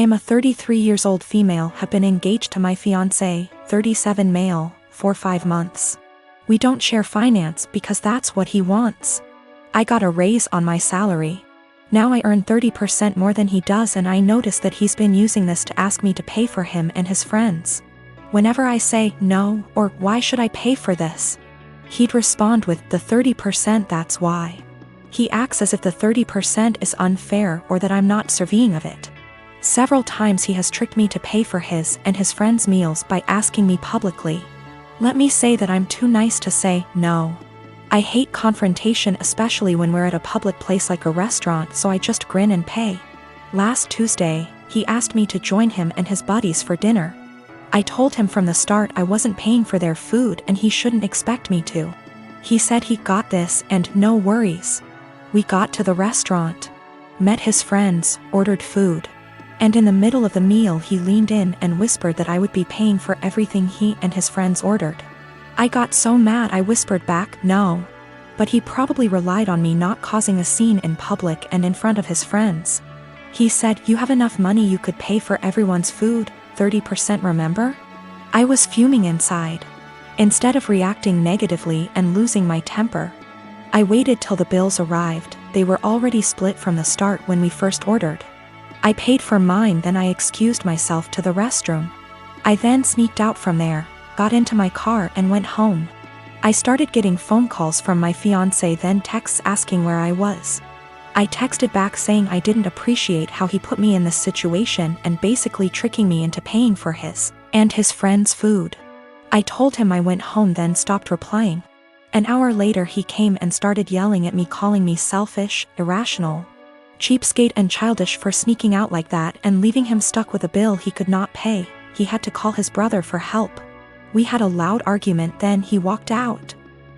am a 33 years old female, have been engaged to my fiancé, 37 male, for 5 months. We don't share finance because that's what he wants. I got a raise on my salary. Now I earn 30% more than he does, and I notice that he's been using this to ask me to pay for him and his friends. Whenever I say no, or why should I pay for this, he'd respond with the 30%, that's why. He acts as if the 30% is unfair or that I'm not deserving of it. Several times he has tricked me to pay for his and his friends' meals by asking me publicly. Let me say that I'm too nice to say no. I hate confrontation, especially when we're at a public place like a restaurant, so I just grin and pay. Last Tuesday, he asked me to join him and his buddies for dinner. I told him from the start I wasn't paying for their food and he shouldn't expect me to. He said he got this and no worries. We got to the restaurant, met his friends, ordered food. And in the middle of the meal he leaned in and whispered that I would be paying for everything he and his friends ordered. I got so mad I whispered back, no. But he probably relied on me not causing a scene in public and in front of his friends. He said, you have enough money, you could pay for everyone's food, 30%, remember? I was fuming inside. Instead of reacting negatively and losing my temper, I waited till the bills arrived. They were already split from the start when we first ordered. I paid for mine, then I excused myself to the restroom. I then sneaked out from there, got into my car and went home. I started getting phone calls from my fiancé, then texts asking where I was. I texted back saying I didn't appreciate how he put me in this situation and basically tricking me into paying for his and his friends' food. I told him I went home, then stopped replying. An hour later he came and started yelling at me, calling me selfish, irrational, cheapskate and childish for sneaking out like that and leaving him stuck with a bill he could not pay. He had to call his brother for help. We had a loud argument, then he walked out.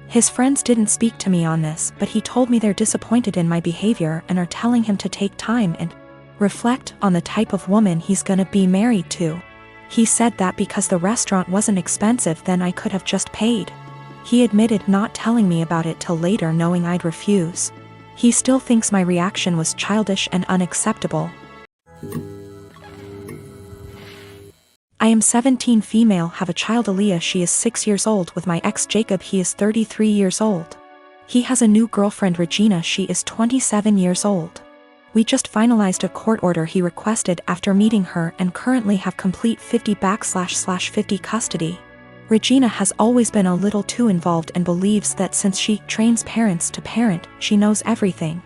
His friends didn't speak to me on this, but he told me they're disappointed in my behavior and are telling him to take time and reflect on the type of woman he's gonna be married to. He said that because the restaurant wasn't expensive, then I could have just paid. He admitted not telling me about it till later, knowing I'd refuse. He still thinks my reaction was childish and unacceptable. I am 17 female, have a child Aaliyah, she is 6 years old, with my ex Jacob, he is 33 years old. He has a new girlfriend Regina, she is 27 years old. We just finalized a court order he requested after meeting her and currently have complete 50/50 custody. Regina has always been a little too involved and believes that since she trains parents to parent, she knows everything.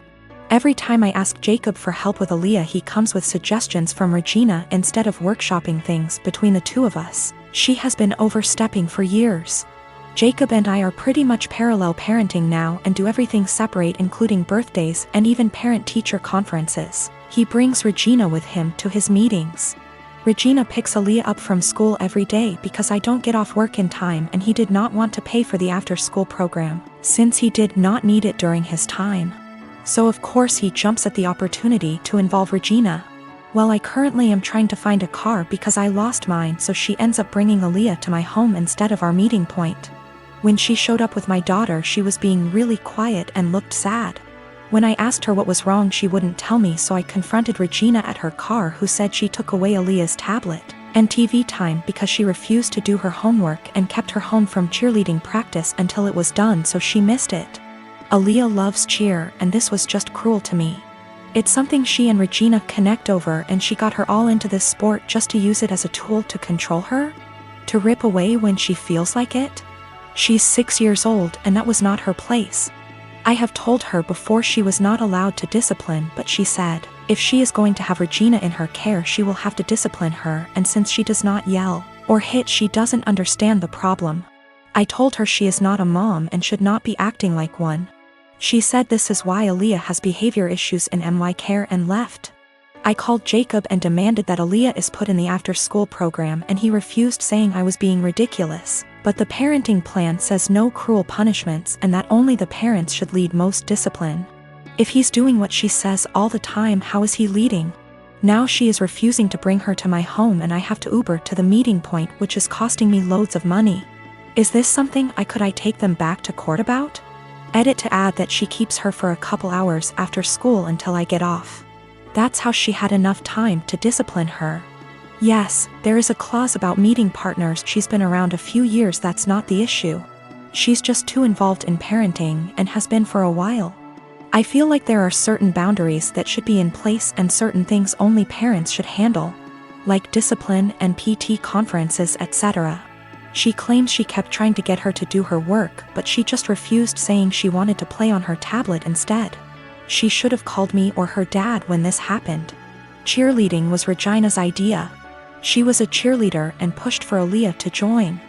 Every time I ask Jacob for help with Aaliyah, he comes with suggestions from Regina instead of workshopping things between the two of us. She has been overstepping for years. Jacob and I are pretty much parallel parenting now and do everything separate, including birthdays and even parent-teacher conferences. He brings Regina with him to his meetings. Regina picks Aaliyah up from school every day because I don't get off work in time, and he did not want to pay for the after-school program, since he did not need it during his time. So of course he jumps at the opportunity to involve Regina. Well, I currently am trying to find a car because I lost mine, so she ends up bringing Aaliyah to my home instead of our meeting point. When she showed up with my daughter, she was being really quiet and looked sad. When I asked her what was wrong, she wouldn't tell me, so I confronted Regina at her car, who said she took away Aaliyah's tablet and TV time because she refused to do her homework and kept her home from cheerleading practice until it was done, so she missed it. Aaliyah loves cheer, and this was just cruel to me. It's something she and Regina connect over, and she got her all into this sport just to use it as a tool to control her? To rip away when she feels like it? She's 6 years old, and that was not her place. I have told her before she was not allowed to discipline, but she said, if she is going to have Regina in her care, she will have to discipline her, and since she does not yell or hit, she doesn't understand the problem. I told her she is not a mom and should not be acting like one. She said this is why Aaliyah has behavior issues in my care and left. I called Jacob and demanded that Aaliyah is put in the after-school program, and he refused, saying I was being ridiculous. But the parenting plan says no cruel punishments and that only the parents should lead most discipline. If he's doing what she says all the time, how is he leading? Now she is refusing to bring her to my home, and I have to Uber to the meeting point, which is costing me loads of money. Is this something I take them back to court about? Edit to add that she keeps her for a couple hours after school until I get off. That's how she had enough time to discipline her. Yes, there is a clause about meeting partners. She's been around a few years, that's not the issue. She's just too involved in parenting and has been for a while. I feel like there are certain boundaries that should be in place and certain things only parents should handle, like discipline and PT conferences, etc. She claims she kept trying to get her to do her work, but she just refused, saying she wanted to play on her tablet instead. She should have called me or her dad when this happened. Cheerleading was Regina's idea. She was a cheerleader and pushed for Aaliyah to join.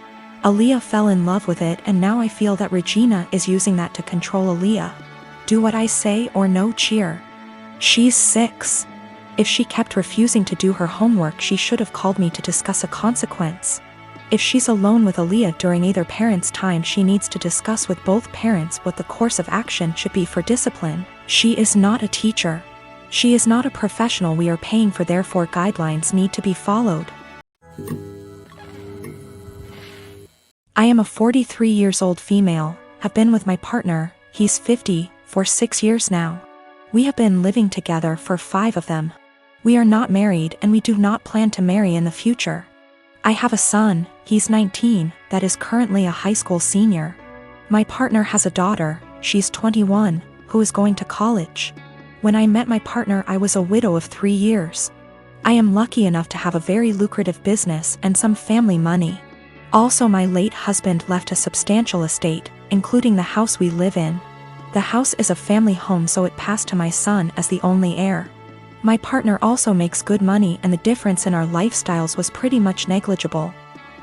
Aaliyah fell in love with it, and now I feel that Regina is using that to control Aaliyah. Do what I say or no cheer. She's 6. If she kept refusing to do her homework, she should have called me to discuss a consequence. If she's alone with Aaliyah during either parent's time, she needs to discuss with both parents what the course of action should be for discipline. She is not a teacher. She is not a professional we are paying for, therefore guidelines need to be followed. I am a 43 years old female, have been with my partner, he's 50, for 6 years now. We have been living together for 5 of them. We are not married and we do not plan to marry in the future. I have a son, he's 19, that is currently a high school senior. My partner has a daughter, she's 21, who is going to college. When I met my partner, I was a widow of 3 years. I am lucky enough to have a very lucrative business and some family money. Also, my late husband left a substantial estate, including the house we live in. The house is a family home, so it passed to my son as the only heir. My partner also makes good money, and the difference in our lifestyles was pretty much negligible.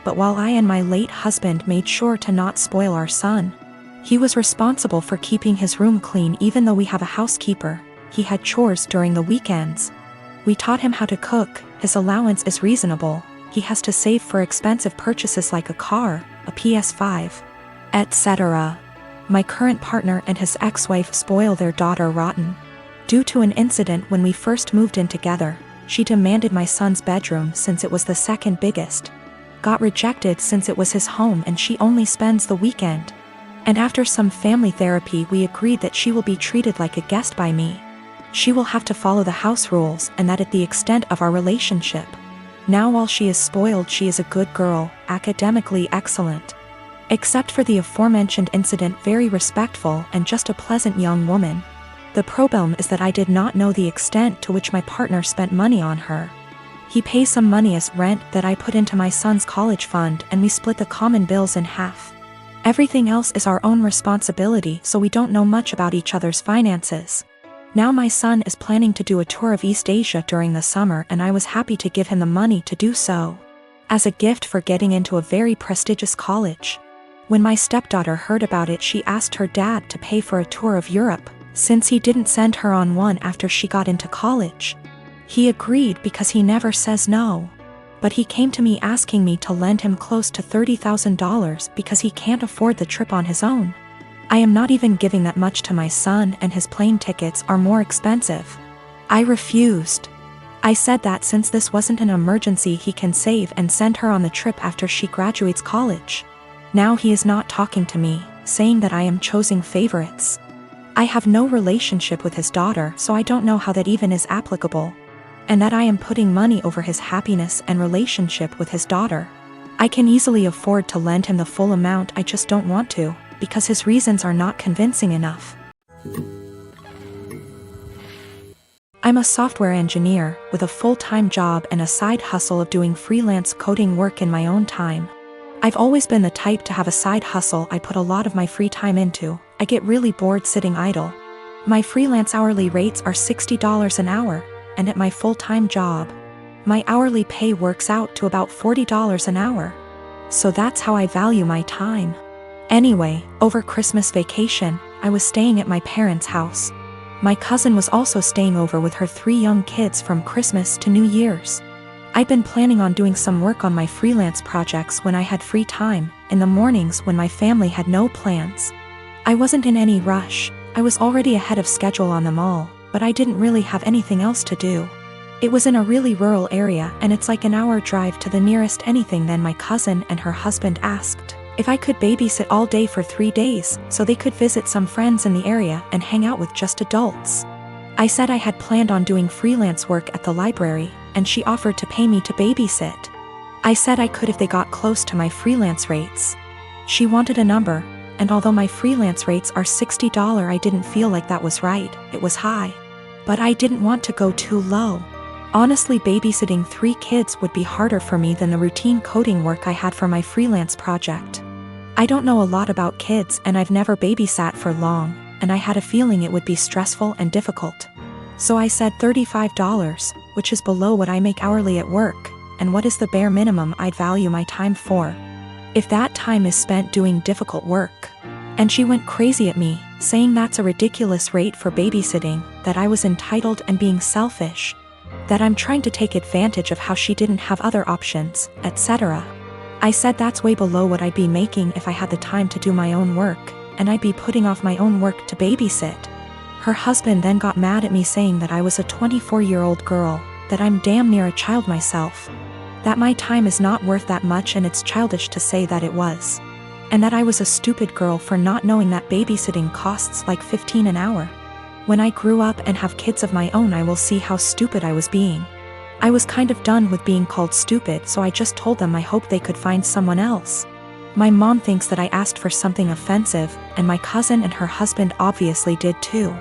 But while I and my late husband made sure to not spoil our son, he was responsible for keeping his room clean. Even though we have a housekeeper, he had chores during the weekends. We taught him how to cook, his allowance is reasonable, he has to save for expensive purchases like a car, a PS5, etc. My current partner and his ex-wife spoil their daughter rotten. Due to an incident when we first moved in together, she demanded my son's bedroom since it was the second biggest. Got rejected since it was his home and she only spends the weekend. And after some family therapy, we agreed that she will be treated like a guest by me. She will have to follow the house rules, and that at the extent of our relationship. Now while she is spoiled, she is a good girl, academically excellent. Except for the aforementioned incident, very respectful and just a pleasant young woman. The problem is that I did not know the extent to which my partner spent money on her. He pays some money as rent that I put into my son's college fund, and we split the common bills in half. Everything else is our own responsibility, so we don't know much about each other's finances. Now my son is planning to do a tour of East Asia during the summer, and I was happy to give him the money to do so, as a gift for getting into a very prestigious college. When my stepdaughter heard about it, she asked her dad to pay for a tour of Europe, since he didn't send her on one after she got into college. He agreed because he never says no. But he came to me asking me to lend him close to $30,000 because he can't afford the trip on his own. I am not even giving that much to my son, and his plane tickets are more expensive. I refused. I said that since this wasn't an emergency, he can save and send her on the trip after she graduates college. Now he is not talking to me, saying that I am choosing favorites. I have no relationship with his daughter, so I don't know how that even is applicable. And that I am putting money over his happiness and relationship with his daughter. I can easily afford to lend him the full amount, I just don't want to, because his reasons are not convincing enough. I'm a software engineer with a full-time job and a side hustle of doing freelance coding work in my own time. I've always been the type to have a side hustle I put a lot of my free time into. I get really bored sitting idle. My freelance hourly rates are $60 an hour, and at my full-time job, my hourly pay works out to about $40 an hour. So that's how I value my time. Anyway, over Christmas vacation, I was staying at my parents' house. My cousin was also staying over with her 3 young kids from Christmas to New Year's. I'd been planning on doing some work on my freelance projects when I had free time, in the mornings when my family had no plans. I wasn't in any rush, I was already ahead of schedule on them all, but I didn't really have anything else to do. It was in a really rural area, and it's like an hour drive to the nearest anything. Then my cousin and her husband asked if I could babysit all day for 3 days, so they could visit some friends in the area and hang out with just adults. I said I had planned on doing freelance work at the library, and she offered to pay me to babysit. I said I could if they got close to my freelance rates. She wanted a number, and although my freelance rates are $60, I didn't feel like that was right. It was high. But I didn't want to go too low. Honestly, babysitting 3 kids would be harder for me than the routine coding work I had for my freelance project. I don't know a lot about kids, and I've never babysat for long, and I had a feeling it would be stressful and difficult. So I said $35, which is below what I make hourly at work, and what is the bare minimum I'd value my time for, if that time is spent doing difficult work. And she went crazy at me, saying that's a ridiculous rate for babysitting, that I was entitled and being selfish, that I'm trying to take advantage of how she didn't have other options, etc. I said that's way below what I'd be making if I had the time to do my own work, and I'd be putting off my own work to babysit. Her husband then got mad at me, saying that I was a 24-year-old girl, that I'm damn near a child myself, that my time is not worth that much and it's childish to say that it was, and that I was a stupid girl for not knowing that babysitting costs like $15 an hour. When I grew up and have kids of my own, I will see how stupid I was being. I was kind of done with being called stupid, so I just told them I hope they could find someone else. My mom thinks that I asked for something offensive, and my cousin and her husband obviously did too.